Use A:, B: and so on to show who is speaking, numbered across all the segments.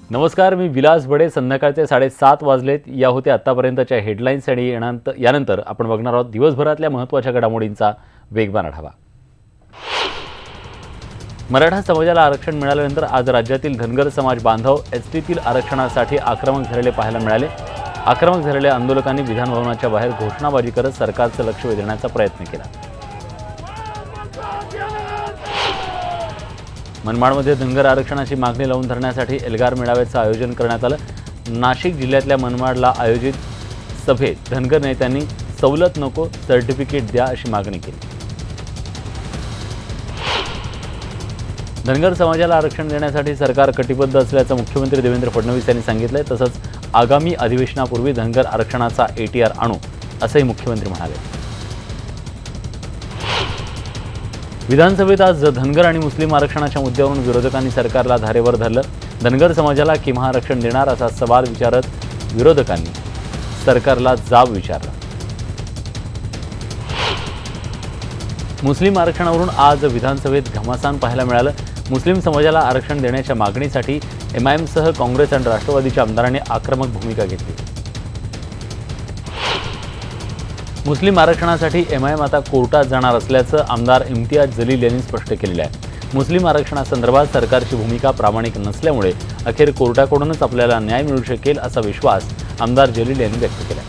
A: नमस्कार, मी विलास बडे. संध्याकाळचे 7:30 वाजलेत. या होत्या आतापर्यंतच्या हेडलाईन्स आणि यानंतर आपण बघणार आहोत दिवसभरातल्या महत्त्वाच्या घडामोडींचा वेगवान आढावा. मराठा समाजाला आरक्षण मिळाल्यानंतर आज राज्यातील धनगर समाज बांधव एसटीतील आरक्षणासाठी आक्रमक झालेले पाहायला मिळाले. आक्रमक झालेल्या आंदोलकांनी विधानभवनाच्या बाहेर घोषणाबाजी करत सरकारचं लक्ष वेधण्याचा प्रयत्न केला. मनमाडमध्ये धनगर आरक्षणाची मागणी लावून धरण्यासाठी एल्गार मेळाव्याचं आयोजन करण्यात आलं. नाशिक जिल्ह्यातल्या मनमाडला आयोजित सभेत धनगर नेत्यांनी सवलत नको, सर्टिफिकेट द्या अशी मागणी केली. धनगर समाजाला आरक्षण देण्यासाठी सरकार कटिबद्ध असल्याचं मुख्यमंत्री देवेंद्र फडणवीस यांनी सांगितलंय. तसंच आगामी अधिवेशनापूर्वी धनगर आरक्षणाचा ATR आणू असंही मुख्यमंत्री म्हणाले. विधानसभेत आज धनगर आणि मुस्लिम आरक्षणाच्या मुद्द्यावरून विरोधकांनी सरकारला धारेवर धरलं. धनगर समाजाला किमान आरक्षण देणार असा सवाल विचारत विरोधकांनी सरकारला जाब विचारला. मुस्लिम आरक्षणावरून आज विधानसभेत घमासान पाहायला मिळालं. मुस्लिम समाजाला आरक्षण देण्याच्या मागणीसाठी MIM सह काँग्रेस आणि राष्ट्रवादीच्या आमदारांनी आक्रमक भूमिका घेतली. मुस्लिम आरक्षणासाठी MIM आता कोर्टात जाणार असल्याचं आमदार इम्तियाज जलील यांनी स्पष्ट केलेलं आहे. मुस्लिम आरक्षणासंदर्भात सरकारची भूमिका प्रामाणिक नसल्यामुळे अखेर कोर्टाकडूनच आपल्याला न्याय मिळू शकेल असा विश्वास आमदार जलील यांनी व्यक्त केला.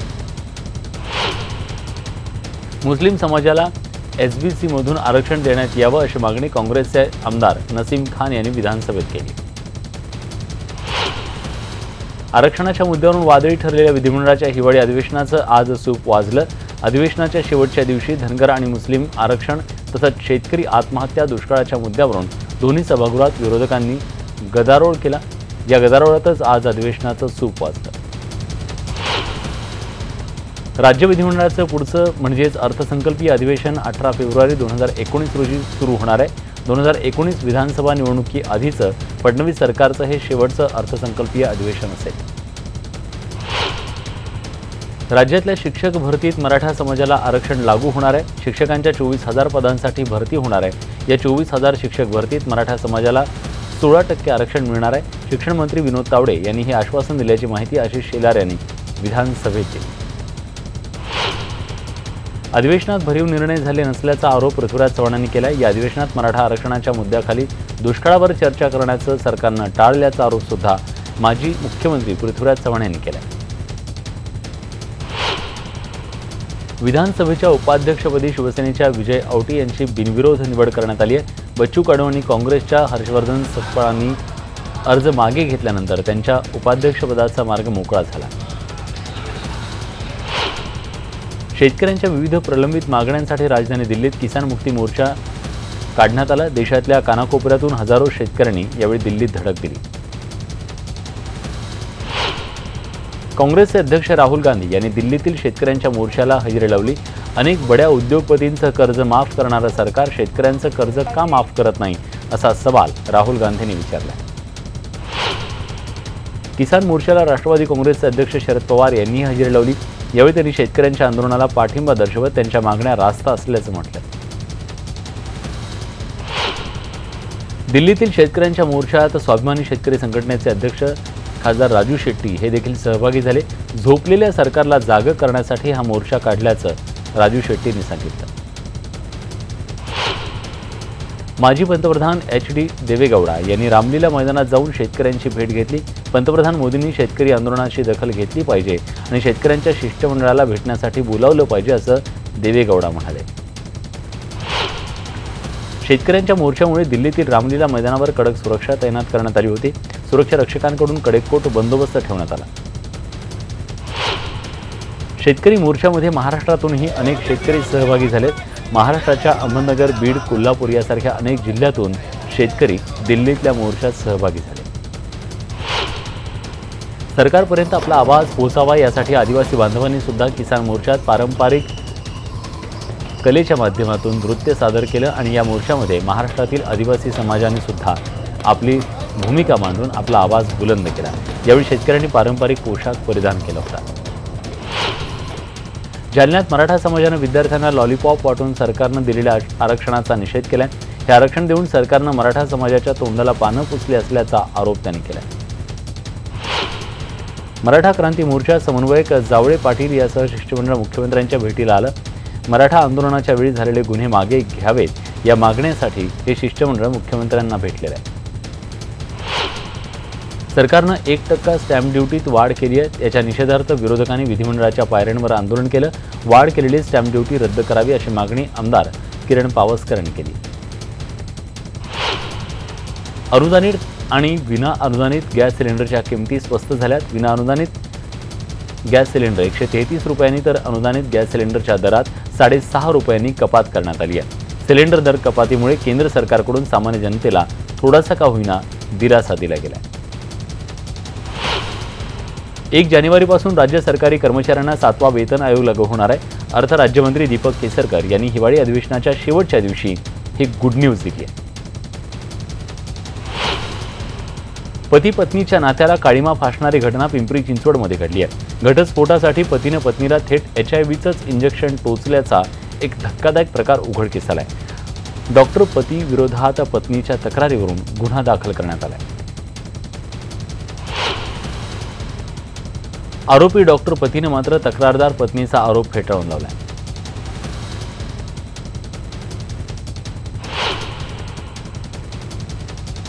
A: मुस्लिम समाजाला SBC मधून आरक्षण देण्यात यावं अशी मागणी काँग्रेसचे आमदार नसीम खान यांनी विधानसभेत केली. आरक्षणाच्या मुद्द्यावरून वादळी ठरलेल्या विधिमंडळाच्या हिवाळी अधिवेशनाचं आज सूप वाजलं. अधिवेशनाच्या शेवटच्या दिवशी धनगर आणि मुस्लिम आरक्षण तसंच शेतकरी आत्महत्या दुष्काळाच्या मुद्द्यावरून दोन्ही सभागृहात विरोधकांनी गदारोळ केला. या गदारोळातच आज अधिवेशनाचं सूप वाजलं. राज्य विधिमंडळाचं पुढचं म्हणजेच अर्थसंकल्पीय अधिवेशन 18 फेब्रुवारी 2019 रोजी सुरू होणार आहे. 2019 विधानसभा निवडणुकीआधीचं फडणवीस सरकारचं हे शेवटचं अर्थसंकल्पीय अधिवेशन असेल. राज्यातल्या शिक्षक भरतीत मराठा समाजाला आरक्षण लागू होणार आहे. शिक्षकांच्या 24,000 पदांसाठी भरती होणार आहे. या 24,000 शिक्षक भरतीत मराठा समाजाला 16% आरक्षण मिळणार आहे. शिक्षण मंत्री विनोद तावडे यांनी हे आश्वासन दिल्याची माहिती आशिष शेलार यांनी विधानसभेत दिली. अधिवेशनात भरीव निर्णय झाले नसल्याचा आरोप पृथ्वीराज चव्हाणांनी केला. या अधिवेशनात मराठा आरक्षणाच्या मुद्द्याखाली दुष्काळावर चर्चा करण्याचं सरकारनं टाळल्याचा आरोप सुद्धा माजी मुख्यमंत्री पृथ्वीराज चव्हाण यांनी केला. विधानसभेच्या उपाध्यक्षपदी शिवसेनेच्या विजय औटी यांची बिनविरोध निवड करण्यात आली आहे. बच्चू कडू आणि काँग्रेसच्या हर्षवर्धन सकपाळांनी अर्ज मागे घेतल्यानंतर त्यांच्या उपाध्यक्षपदाचा मार्ग मोकळा झाला. शेतकऱ्यांच्या विविध प्रलंबित मागण्यांसाठी राजधानी दिल्लीत किसान मुक्ती मोर्चा काढण्यात आला. देशातल्या कानाकोपऱ्यातून हजारो शेतकऱ्यांनी यावेळी दिल्लीत धडक दिली. काँग्रेसचे अध्यक्ष राहुल गांधी यांनी दिल्लीतील शेतकऱ्यांच्या मोर्चाला हजेरी लावली. अनेक बड्या उद्योगपतींचं कर्ज माफ करणारं सरकार शेतकऱ्यांचं कर्ज का माफ करत नाही असा सवाल राहुल गांधींनी विचारला. किसान मोर्चाला राष्ट्रवादी काँग्रेसचे अध्यक्ष शरद पवार यांनी हजेरी लावली. यावेळी त्यांनी शेतकऱ्यांच्या आंदोलनाला पाठिंबा दर्शवत त्यांच्या मागण्या रास्त असल्याचं म्हटलं. दिल्लीतील शेतकऱ्यांच्या मोर्चात स्वाभिमानी शेतकरी संघटनेचे अध्यक्ष खासदार राजू शेट्टी हे देखील सहभागी झाले. झोपलेल्या सरकारला जागं करण्यासाठी हा मोर्चा काढल्याचं राजू शेट्टींनी सांगितलं. माजी पंतप्रधान HD देवेगौडा यांनी रामलीला मैदानात जाऊन शेतकऱ्यांची भेट घेतली. पंतप्रधान मोदींनी शेतकरी आंदोलनाची दखल घेतली पाहिजे आणि शेतकऱ्यांच्या शिष्टमंडळाला भेटण्यासाठी बोलावलं पाहिजे असं देवेगौडा म्हणाले. शेतकऱ्यांच्या मोर्चामुळे दिल्लीतील रामलीला मैदानावर कडक सुरक्षा तैनात करण्यात आली होती. सुरक्षा रक्षकांकडून कडेकोट बंदोबस्त ठेवण्यात आला. शेतकरी मोर्चामध्ये महाराष्ट्रातूनही अनेक शेतकरी सहभागी झालेत. महाराष्ट्राच्या अहमदनगर, बीड, कोल्हापूर यासारख्या अनेक जिल्ह्यातून शेतकरी दिल्लीतल्या मोर्चात सहभागी झाले. सरकारपर्यंत आपला आवाज पोहोचावा यासाठी आदिवासी बांधवांनी सुद्धा किसान मोर्चात पारंपरिक कलेच्या माध्यमातून नृत्य सादर केलं आणि या मोर्चामध्ये महाराष्ट्रातील आदिवासी समाजाने सुद्धा आपली भूमिका मांडून आपला आवाज बुलंद केला. यावेळी शेतकऱ्यांनी पारंपरिक पोशाख परिधान केला होता. जालन्यात मराठा समाजाने विद्यार्थ्यांना लॉलीपॉप वाटून सरकारनं दिलेल्या आरक्षणाचा निषेध केला. हे आरक्षण देऊन सरकारनं मराठा समाजाच्या तोंडाला पानं पुसली असल्याचा आरोप त्यांनी केला. मराठा क्रांती मोर्चा समन्वयक जावळे पाटील यासह शिष्टमंडळ मुख्यमंत्र्यांच्या भेटीला आलं। मराठा आंदोलनाच्या वेळी झालेले गुन्हे मागे घ्यावेत या मागणीसाठी हे शिष्टमंडळ मुख्यमंत्र्यांना भेटलेलं आहे। सरकारनं 1% स्टॅम्प ड्युटीत वाढ केली आहे। याच्या निषेधार्थ विरोधकांनी विधिमंडळाच्या पायऱ्यांवर आंदोलन केलं। वाढ केलेली स्टॅम्प ड्युटी रद्द करावी अशी मागणी आमदार किरण पावसकर यांनी केली। अनुदानित आणि विना अनुदानित गॅस सिलेंडरच्या किमती स्वस्त झाल्यात। विना अनुदानित गॅस सिलेंडर 133 रुपयांनी तर अनुदानित गॅस सिलेंडरच्या दरात 6.5 रुपयांनी कपात करण्यात आली आहे। सिलेंडर दर कपातीमुळे केंद्र सरकारकडून सामान्य जनतेला थोडासा का होईना दिलासा दिला गेला। 1 जानेवारीपासून राज्य सरकारी कर्मचाऱ्यांना 7वा वेतन आयोग लागू होणार आहे। अर्थ राज्यमंत्री दीपक केसरकर यांनी हिवाळी अधिवेशनाच्या शेवटच्या दिवशी ही गुड न्यूज दिली आहे। पती पत्नीच्या नात्याला काळीमा फासणारी घटना पिंपरी चिंचवडमध्ये घडली आहे। घटस्फोटासाठी पतीने पत्नीला थेट HIVचंच इंजेक्शन टोचल्याचा एक धक्कादायक प्रकार उघडकीस आलाय। डॉक्टर पती विरोधात पत्नीच्या तक्रारीवरून गुन्हा दाखल करण्यात आलाय। आरोपी डॉक्टर पतीने मात्र तक्रारदार पत्नीचा आरोप फेटाळून लावलाय।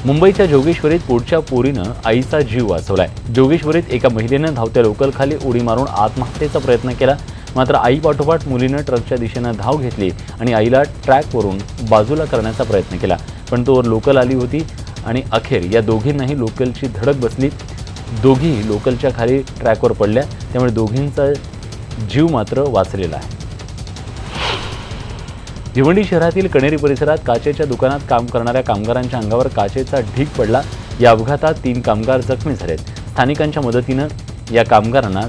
A: मुंबईच्या जोगेश्वरीत पुढच्या पोरीनं आईचा जीव वाचवलाय। जोगेश्वरीत एका महिलेनं धावत्या लोकलखाली उडी मारून आत्महत्येचा प्रयत्न केला। मात्र आईपाठोपाठ मुलीनं ट्रकच्या दिशेनं धाव घेतली आणि आईला ट्रॅकवरून बाजूला करण्याचा प्रयत्न केला, पण तोवर लोकल आली होती आणि अखेर या दोघींनाही लोकलची धडक बसली। दोघीही लोकलच्या खाली ट्रॅकवर पडल्या, त्यामुळे दोघींचा जीव मात्र वाचलेला आहे। भिवंडी शहरातील कणेरी परिसरात काचेच्या दुकानात काम करणाऱ्या कामगारांच्या अंगावर काचेचा ढीग पडला। या अपघातात 3 कामगार जखमी झालेत। स्थानिकांच्या मदतीनं या कामगारांना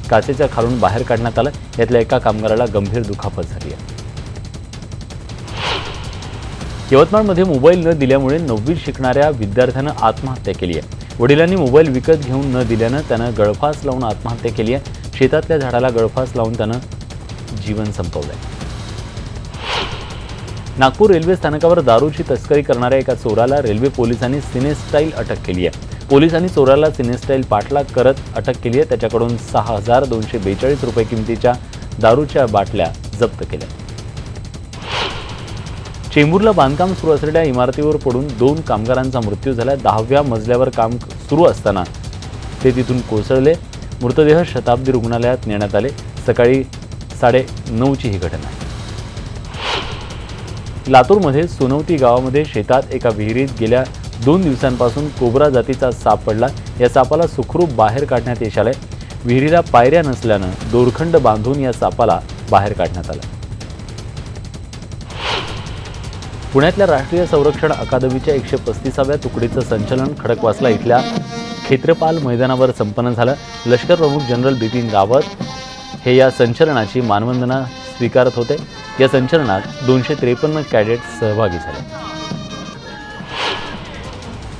A: काचेच्या खालून बाहेर काढण्यात आलं। यातल्या एका कामगाराला गंभीर दुखापत झाली आहे। यवतमाळमध्ये मोबाईल न दिल्यामुळे 9वीत शिकणाऱ्या विद्यार्थ्यानं आत्महत्या केली आहे। वडिलांनी मोबाईल विकत घेऊन न दिल्यानं त्यानं गळफास लावून आत्महत्या केली आहे। शेतातल्या झाडाला गळफास लावून त्यानं जीवन संपवलंय। नागपूर रेल्वे स्थानकावर दारूची तस्करी करणाऱ्या एका चोराला रेल्वे पोलिसांनी सिनेस्टाईल अटक केली आहे। पोलिसांनी चोराला सिनेस्टाईल पाठलाग करत अटक केली आहे। त्याच्याकडून 6,242 रुपये किमतीच्या दारूच्या बाटल्या जप्त केल्या। चेंबूरला बांधकाम सुरू असलेल्या इमारतीवर पडून 2 कामगारांचा मृत्यू झाला। 10व्या मजल्यावर काम सुरू असताना ते तिथून कोसळले। मृतदेह शताब्दी रुग्णालयात नेण्यात आले। सकाळी 9:30ची ही घटना आहे। लातूरमध्ये सोनवती गावामध्ये शेतात एका विहिरीत गेल्या 2 दिवसांपासून कोब्रा जातीचा साप पडला। या सापाला सुखरूप बाहेर काढण्यात यश आलंय। विहिरीला पायऱ्या नसल्यानं दोरखंड बांधून या सापाला बाहेर काढण्यात आलं। पुण्यातल्या राष्ट्रीय संरक्षण अकादमीच्या 135व्या तुकडीचं संचलन खडकवासला इथल्या खेत्रपाल मैदानावर संपन्न झालं। लष्कर प्रमुख जनरल बिपिन रावत हे या संचलनाची मानवंदना स्वीकारत होते। या संचलनात 253 कॅडेट्स सहभागी झाले।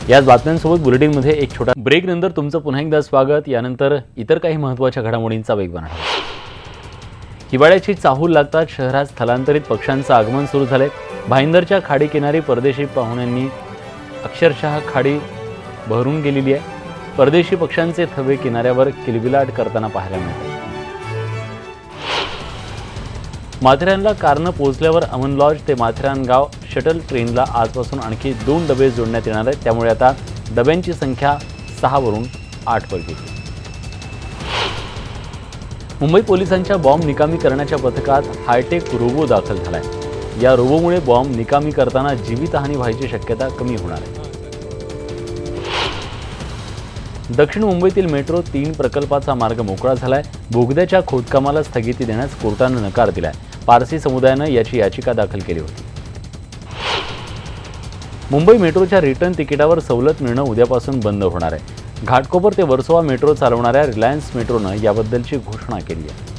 A: याच बातम्यांसोबत बुलेटिनमध्ये एक छोटा ब्रेक नंतर तुमचं पुन्हा एकदा स्वागत। यानंतर इतर काही महत्त्वाच्या घडामोडींचा वेगवान आढावा। हिवाळ्याची चाहूल लागतात शहरात स्थलांतरित पक्ष्यांचं आगमन सुरू झालंय। भाईंदरच्या खाडी किनारी परदेशी पाहुण्यांनी अक्षरशः खाडी भरून गेलेली आहे। परदेशी पक्ष्यांचे थवे किनाऱ्यावर किलबिलाट करताना पाहायला मिळतात। माथेरानला कारनं पोहोचल्यावर अमन लॉज ते माथेरान गाव शटल ट्रेनला आजपासून आणखी 2 डबे जोडण्यात येणार आहेत। त्यामुळे आता डब्यांची संख्या 6 वरून 8 वर गेली। मुंबई पोलिसांच्या बॉम्ब निकामी करण्याच्या पथकात हायटेक रोबो दाखल झालाय। या रोबोमुळे बॉम्ब निकामी करताना जीवितहानी व्हायची शक्यता कमी होणार आहे। दक्षिण मुंबईतील मेट्रो 3 प्रकल्पाचा मार्ग मोकळा झालाय। बोगद्याच्या खोदकामाला स्थगिती देण्यास कोर्टानं नकार दिलाय। पारसी समुदायानं याची याचिका दाखल केली होती। मुंबई मेट्रोच्या रिटर्न तिकिटावर सवलत मिळणं उद्यापासून बंद होणार आहे। घाटकोपर ते वर्सोवा मेट्रो चालवणाऱ्या रिलायन्स मेट्रोनं याबद्दलची घोषणा केली आहे।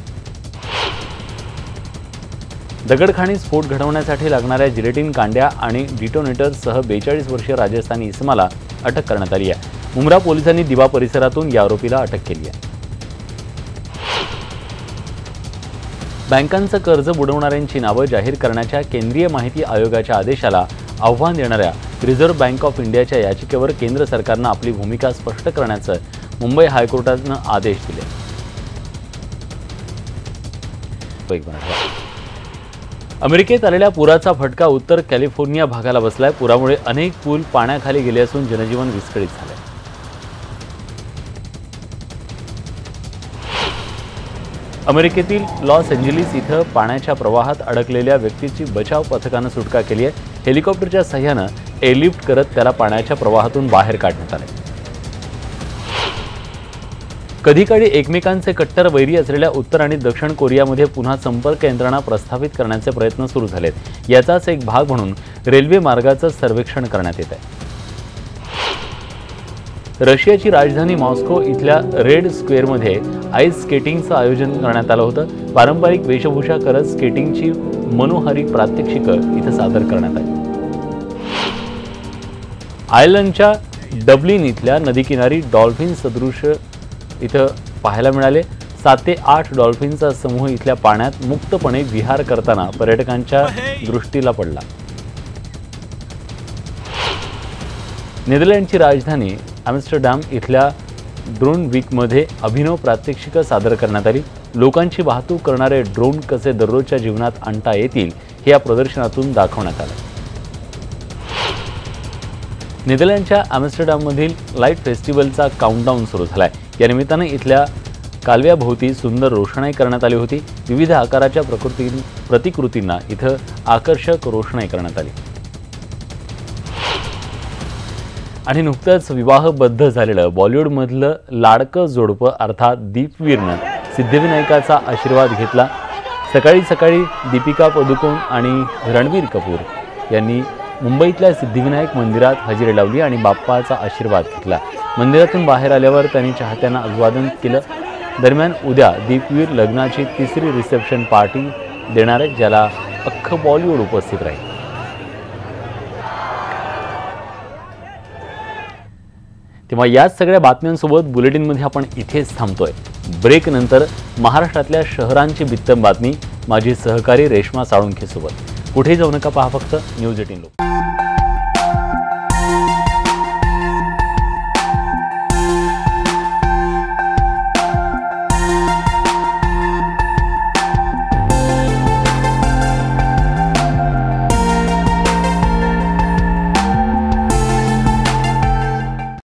A: दगडखाणी स्फोट घडवण्यासाठी लागणाऱ्या जिलेटिन कांड्या आणि डिटोनेटरसह 42 वर्षीय राजस्थानी इसमाला अटक करण्यात आली आहे। मुंब्रा पोलिसांनी दिवा परिसरातून या आरोपीला अटक केली आहे। बँकांचं कर्ज बुडवणाऱ्यांची नावं जाहीर करण्याच्या केंद्रीय माहिती आयोगाच्या आदेशाला आव्हान देणाऱ्या रिझर्व्ह बँक ऑफ इंडियाच्या याचिकेवर केंद्र सरकारनं आपली भूमिका स्पष्ट करण्याचं मुंबई हायकोर्टानं आदेश दिले। अमेरिकेत आलेल्या पुराचा फटका उत्तर कॅलिफोर्निया भागाला बसलाय। पुरामुळे अनेक पूल पाण्याखाली गेले असून जनजीवन विस्कळीत झाले। अमेरिकेतील लॉस एंजेलिस इथं पाण्याच्या प्रवाहात अडकलेल्या व्यक्तीची बचाव पथकानं सुटका केली आहे। हेलिकॉप्टरच्या सहाय्यानं एअरलिफ्ट करत त्याला पाण्याच्या प्रवाहातून बाहेर काढण्यात आले। कधीकाळी एकमेकांचे कट्टर वैरी असलेल्या उत्तर आणि दक्षिण कोरियामध्ये पुन्हा संपर्क यंत्रणा प्रस्थापित करण्याचे प्रयत्न सुरू झालेत। याचाच एक भाग म्हणून रेल्वे मार्गाचं सर्वेक्षण करण्यात येत आहे। रशियाची राजधानी मॉस्को इथल्या रेड स्क्वेअरमध्ये आईस स्केटिंगचं आयोजन करण्यात आलं होतं। पारंपरिक वेशभूषा करत स्केटिंगची मनोहारी प्रात्यक्षिकं इथं सादर करण्यात आली। आयर्लंडच्या डब्लिन इथल्या नदीकिनारी डॉल्फिन सदृश इथं पाहायला मिळाले। 7 ते 8 डॉल्फिनचा समूह इथल्या पाण्यात मुक्तपणे विहार करताना पर्यटकांच्या दृष्टीला पडला। नेदरलँडची राजधानी एम्स्टरडॅम इथल्या ड्रोन वीकमध्ये अभिनव प्रात्यक्षिकं सादर करण्यात आली। लोकांची वाहतूक करणारे ड्रोन कसे दररोजच्या जीवनात आणता येतील हे या प्रदर्शनातून दाखवण्यात आलं। नेदरलँडच्या एम्स्टरडॅममधील लाईट फेस्टिवलचा काउंटडाऊन सुरू झालाय। या निमित्तानं इथल्या कालव्याभोवती सुंदर रोषणाई करण्यात आली होती। विविध आकाराच्या प्रतिकृतींना इथं आकर्षक रोषणाई करण्यात आली। आणि नुकतंच विवाहबद्ध झालेलं बॉलिवूडमधलं लाडकं जोडपं अर्थात दीपवीरनं सिद्धिविनायकाचा आशीर्वाद घेतला। सकाळी दीपिका पदुकोण आणि रणबीर कपूर यांनी मुंबईतल्या सिद्धिविनायक मंदिरात हजेरी लावली आणि बाप्पाचा आशीर्वाद घेतला। मंदिरातून बाहेर आल्यावर त्यांनी चाहत्यांना अभिवादन केलं। दरम्यान उद्या दीपवीर लग्नाची 3री रिसेप्शन पार्टी देणार आहेत, ज्याला अख्खं बॉलिवूड उपस्थित राहील। तेव्हा याच सगळ्या बातम्यांसोबत बुलेटिनमध्ये आपण इथेच थांबतोय। ब्रेक नंतर महाराष्ट्रातल्या शहरांची बित्तम बातमी माझी सहकारी रेश्मा साळुंखे सोबत। कुठे जाऊ नका, पहा फक्त न्यूज 18 लोक।